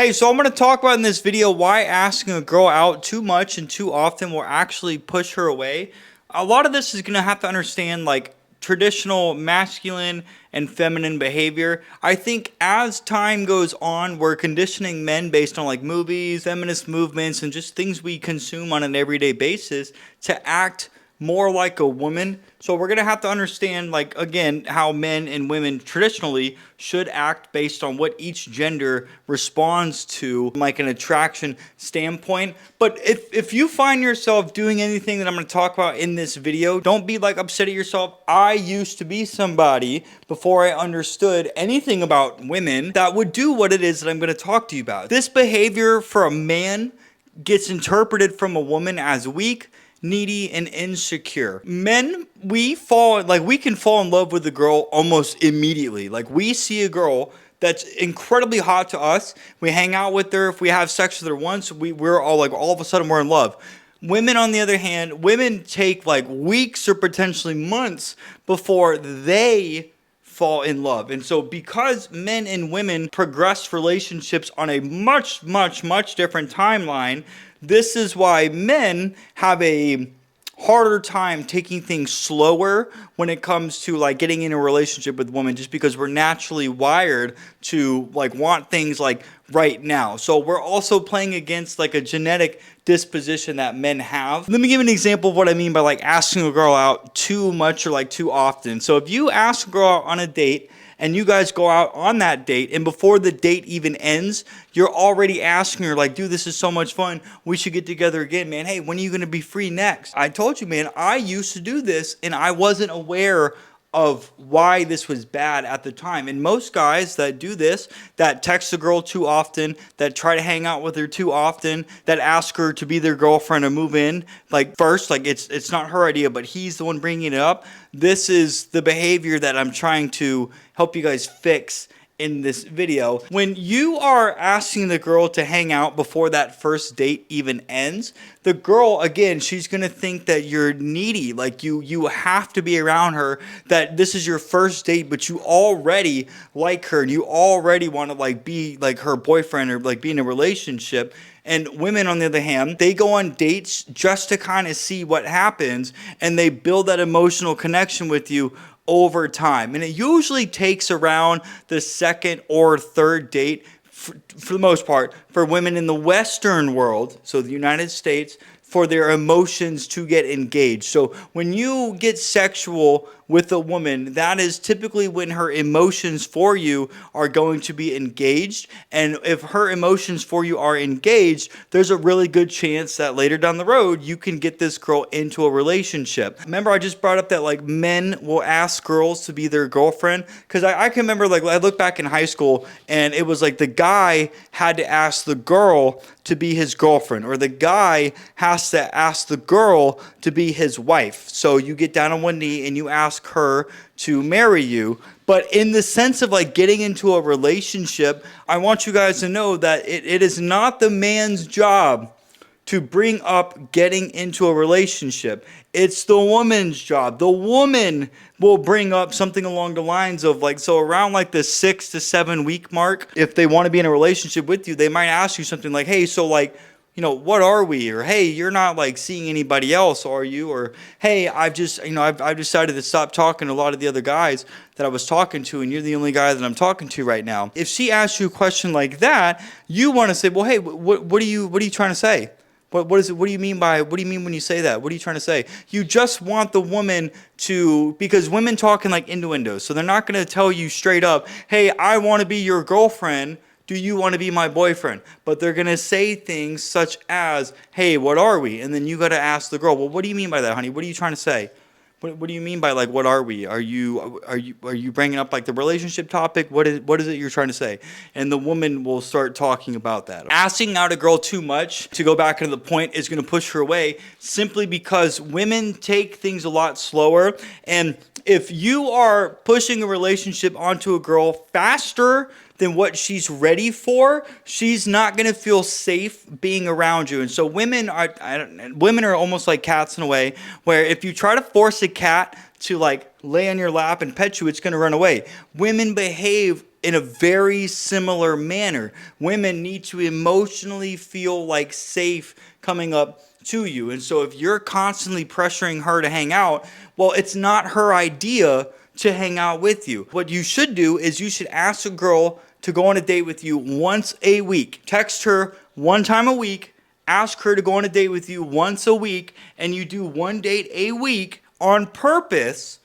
Hey, so I'm going to talk about in this video why asking a girl out too much and too often will actually push her away. A lot of this is going to have to understand like traditional masculine and feminine behavior. I think as time goes on, we're conditioning men based on like movies, feminist movements, and just things we consume on an everyday basis to act more like a woman. So we're going to have to understand, like, again, how men and women traditionally should act based on what each gender responds to, like an attraction standpoint. But if you find yourself doing anything that I'm going to talk about in this video, don't be like upset at yourself. I used to be somebody before I understood anything about women that would do what it is that I'm going to talk to you about. This behavior for a man gets interpreted from a woman as weak, needy, and insecure. Men, we can fall in love with a girl almost immediately. Like, we see a girl that's incredibly hot to us, we hang out with her, if we have sex with her once, we're all of a sudden we're in love. Women, on the other hand, women take like weeks or potentially months before they fall in love. And so because men and women progress relationships on a much different timeline, this is why men have a harder time taking things slower when it comes to like getting in a relationship with women, just because we're naturally wired to like want things like right now. So we're also playing against like a genetic disposition that men have. Let me give an example of what I mean by like asking a girl out too much or like too often. So if you ask a girl out on a date and you guys go out on that date, and before the date even ends, you're already asking her like, dude, this is so much fun, we should get together again, man. Hey, when are you gonna be free next? I told you, man, I used to do this and I wasn't aware of why this was bad at the time. And most guys that do this, that text a girl too often, that try to hang out with her too often, that ask her to be their girlfriend or move in, like first, like it's not her idea, but he's the one bringing it up. This is the behavior that I'm trying to help you guys fix in this video. When you are asking the girl to hang out before that first date even ends, the girl, again, she's gonna think that you're needy, like you have to be around her, that this is your first date, but you already like her and you already want to like be like her boyfriend or like be in a relationship. And women, on the other hand, they go on dates just to kind of see what happens, and they build that emotional connection with you over time. And it usually takes around the second or third date, for the most part, for women in the Western world, so the United States, for their emotions to get engaged. So when you get sexual with a woman, that is typically when her emotions for you are going to be engaged. And if her emotions for you are engaged, there's a really good chance that later down the road, you can get this girl into a relationship. Remember, I just brought up that like men will ask girls to be their girlfriend? Because I can remember, like, I look back in high school and it was like the guy had to ask the girl to be his girlfriend, or the guy has to ask the girl to be his wife. So you get down on one knee and you ask her to marry you. But in the sense of like getting into a relationship, I want you guys to know that it is not the man's job to bring up getting into a relationship. It's the woman's job. The woman will bring up something along the lines of like, so around like the 6 to 7 week mark, if they want to be in a relationship with you, they might ask you something like, hey, so like, you know, what are we? Or, hey, you're not like seeing anybody else, are you? Or, hey, I've decided to stop talking to a lot of the other guys that I was talking to, and you're the only guy that I'm talking to right now. If she asks you a question like that, you want to say, well, hey, what are you trying to say? What do you mean when you say that? What are you trying to say? You just want the woman to, because women talk in like innuendos, so they're not going to tell you straight up, hey, I want to be your girlfriend. Do you want to be my boyfriend? But they're going to say things such as, hey, what are we? And then you got to ask the girl, well, what do you mean by that, honey? What are you trying to say? What do you mean by like, what are we? Are you bringing up like the relationship topic? What is it you're trying to say? And the woman will start talking about that. Asking out a girl too much, to go back into the point, is going to push her away, simply because women take things a lot slower. And if you are pushing a relationship onto a girl faster than what she's ready for, she's not going to feel safe being around you. And so women are almost like cats in a way, where if you try to force a cat to like lay on your lap and pet you, it's going to run away. Women behave in a very similar manner. Women need to emotionally feel like safe coming up to you. And so if you're constantly pressuring her to hang out, well, it's not her idea to hang out with you. What you should do is you should ask a girl to go on a date with you once a week. Text her one time a week, ask her to go on a date with you once a week, and you do one date a week on purpose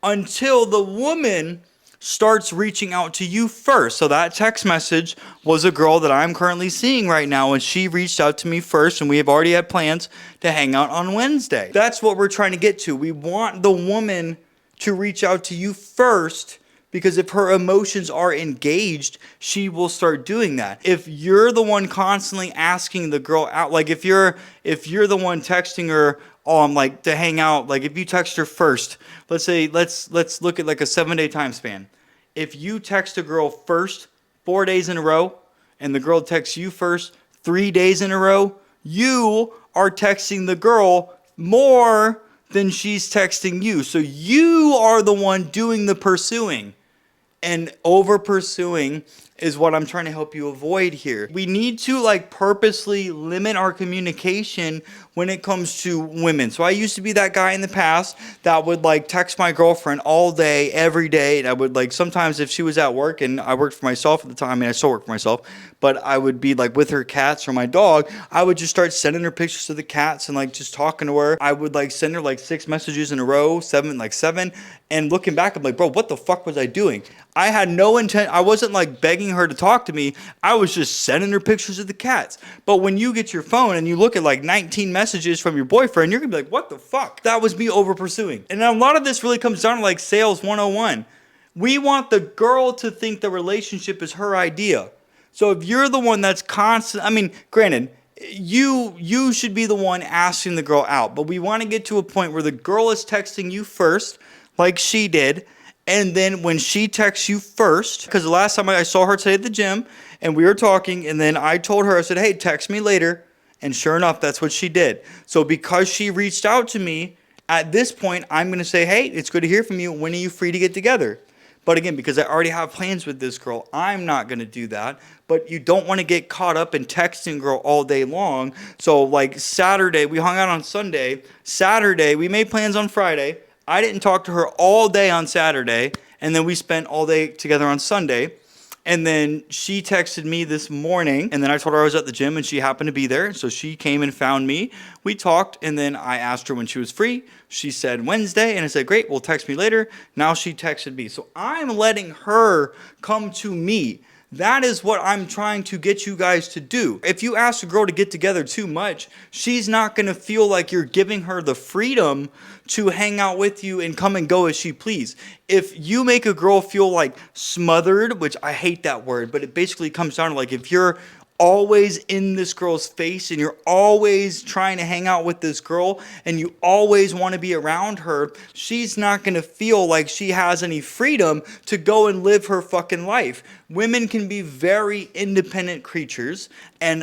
until the woman starts reaching out to you first. So that text message was a girl that I'm currently seeing right now, and she reached out to me first, and we have already had plans to hang out on Wednesday. That's what we're trying to get to. We want the woman to reach out to you first, because if her emotions are engaged, she will start doing that. If you're the one constantly asking the girl out, like if you're the one texting her like to hang out, like if you text her first, let's look at like a 7-day time span. If you text a girl first 4 days in a row and the girl texts you first 3 days in a row, you are texting the girl more than she's texting you. So you are the one doing the pursuing. And over pursuing is what I'm trying to help you avoid here. We need to like purposely limit our communication when it comes to women. So I used to be that guy in the past that would like text my girlfriend all day, every day. And I would like sometimes if she was at work, and I worked for myself at the time, and I still work for myself, but I would be like with her cats or my dog, I would just start sending her pictures of the cats and like just talking to her. I would like send her like 6 messages in a row, seven. And looking back, I'm like, bro, what the fuck was I doing? I had no intent. I wasn't like begging her to talk to me. I was just sending her pictures of the cats. But when you get your phone and you look at like 19 messages from your boyfriend, you're gonna be like, what the fuck? That was me over pursuing. And a lot of this really comes down to like sales 101. We want the girl to think the relationship is her idea. So if you're the one that's constant, I mean, granted, you should be the one asking the girl out, but we want to get to a point where the girl is texting you first, like she did, and then when she texts you first, because the last time I saw her today at the gym, and we were talking, and then I told her, I said, hey, text me later, and sure enough, that's what she did. So because she reached out to me, at this point, I'm going to say, hey, it's good to hear from you. When are you free to get together? But again, because I already have plans with this girl, I'm not going to do that. But you don't want to get caught up in texting girl all day long. So like Saturday, we hung out on Sunday. Saturday, we made plans on Friday. I didn't talk to her all day on Saturday. And then we spent all day together on Sunday. And then she texted me this morning, and then I told her I was at the gym, and she happened to be there. So she came and found me. We talked, and then I asked her when she was free. She said Wednesday, and I said, great, well, text me later. Now she texted me. So I'm letting her come to me. That is what I'm trying to get you guys to do. If you ask a girl to get together too much, she's not going to feel like you're giving her the freedom to hang out with you and come and go as she please. If you make a girl feel like smothered, which I hate that word, but it basically comes down to like if you're always in this girl's face and you're always trying to hang out with this girl and you always want to be around her, she's not going to feel like she has any freedom to go and live her fucking life. Women can be very independent creatures, and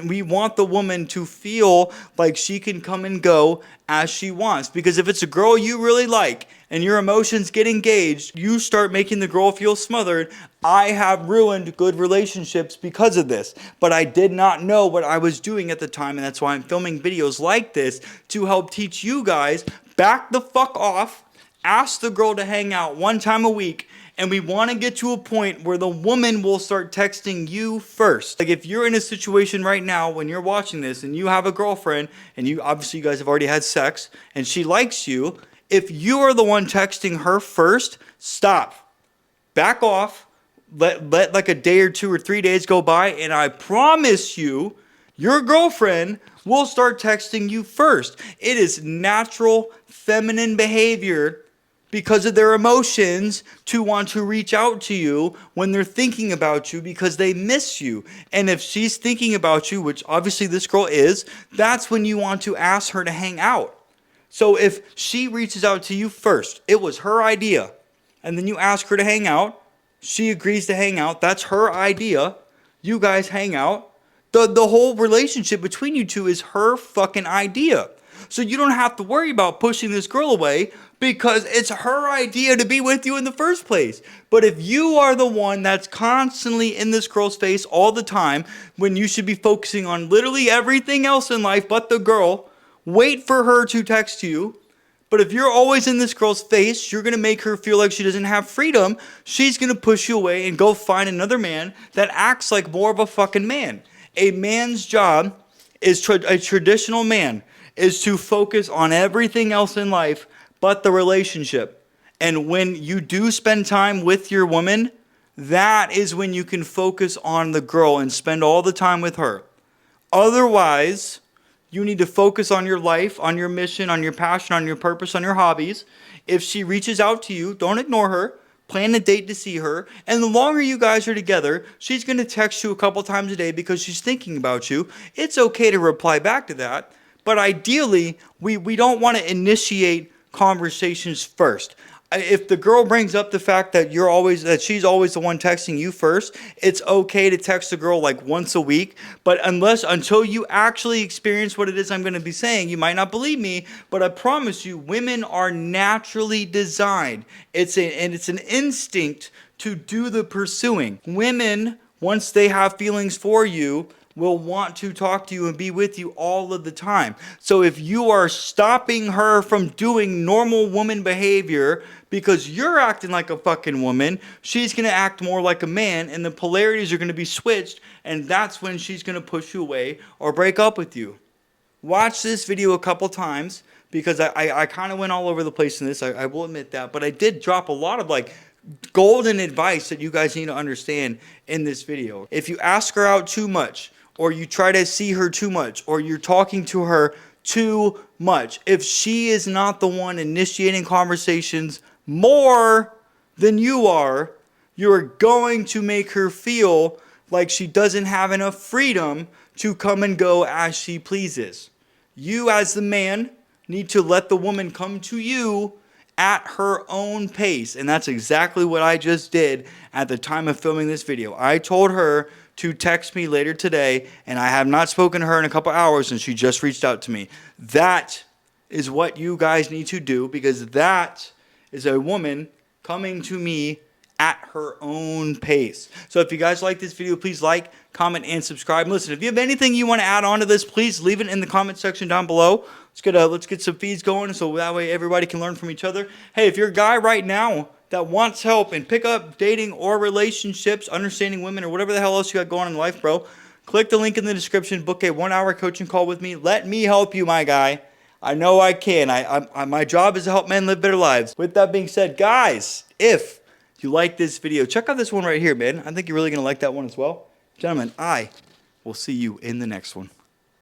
we want the woman to feel like she can come and go as she wants. Because if it's a girl you really like and your emotions get engaged, you start making the girl feel smothered. I have ruined good relationships because of this, but I did not know what I was doing at the time, and that's why I'm filming videos like this to help teach you guys. Back the fuck off, ask the girl to hang out one time a week, and we want to get to a point where the woman will start texting you first. Like if you're in a situation right now when you're watching this and you have a girlfriend and you guys have already had sex and she likes you, if you are the one texting her first, stop. Back off. Let like a day or 2 or 3 days go by, and I promise you, your girlfriend will start texting you first. It is natural feminine behavior because of their emotions to want to reach out to you when they're thinking about you because they miss you. And if she's thinking about you, which obviously this girl is, that's when you want to ask her to hang out. So if she reaches out to you first, it was her idea, and then you ask her to hang out, she agrees to hang out, that's her idea, you guys hang out, the whole relationship between you two is her fucking idea. so you don't have to worry about pushing this girl away because it's her idea to be with you in the first place. But if you are the one that's constantly in this girl's face all the time, when you should be focusing on literally everything else in life but the girl, wait for her to text you. But if you're always in this girl's face, you're going to make her feel like she doesn't have freedom. She's going to push you away and go find another man that acts like more of a fucking man. A man's job is a traditional man is to focus on everything else in life but the relationship. And when you do spend time with your woman, that is when you can focus on the girl and spend all the time with her. Otherwise, you need to focus on your life, on your mission, on your passion, on your purpose, on your hobbies. If she reaches out to you, don't ignore her. Plan a date to see her. And the longer you guys are together, she's going to text you a couple times a day because she's thinking about you. It's okay to reply back to that. But ideally, we don't want to initiate conversations first. If the girl brings up the fact that she's always the one texting you first, it's okay to text the girl like once a week. But until you actually experience what it is I'm going to be saying, you might not believe me, but I promise you, women are naturally designed. It's an instinct to do the pursuing. Women, once they have feelings for you, will want to talk to you and be with you all of the time. So if you are stopping her from doing normal woman behavior because you're acting like a fucking woman, she's going to act more like a man, and the polarities are going to be switched, and that's when she's going to push you away or break up with you. Watch this video a couple times because I kind of went all over the place in this. I will admit that. But I did drop a lot of like golden advice that you guys need to understand in this video. If you ask her out too much, or you try to see her too much, or you're talking to her too much, if she is not the one initiating conversations more than you are going to make her feel like she doesn't have enough freedom to come and go as she pleases. You as the man need to let the woman come to you at her own pace. And that's exactly what I just did at the time of filming this video. I told her to text me later today, and I have not spoken to her in a couple hours, and she just reached out to me. That is what you guys need to do, because that is a woman coming to me at her own pace. So if you guys like this video, please like, comment, and subscribe. Listen, if you have anything you want to add on to this, please leave it in the comment section down below. Let's get some feeds going so that way everybody can learn from each other. Hey, if you're a guy right now that wants help in pickup, dating, or relationships, understanding women, or whatever the hell else you got going on in life, bro, click the link in the description. Book a 1-hour coaching call with me. Let me help you, my guy. I know I can. My job is to help men live better lives. With that being said, guys, if you like this video, check out this one right here, man. I think you're really going to like that one as well. Gentlemen, I will see you in the next one.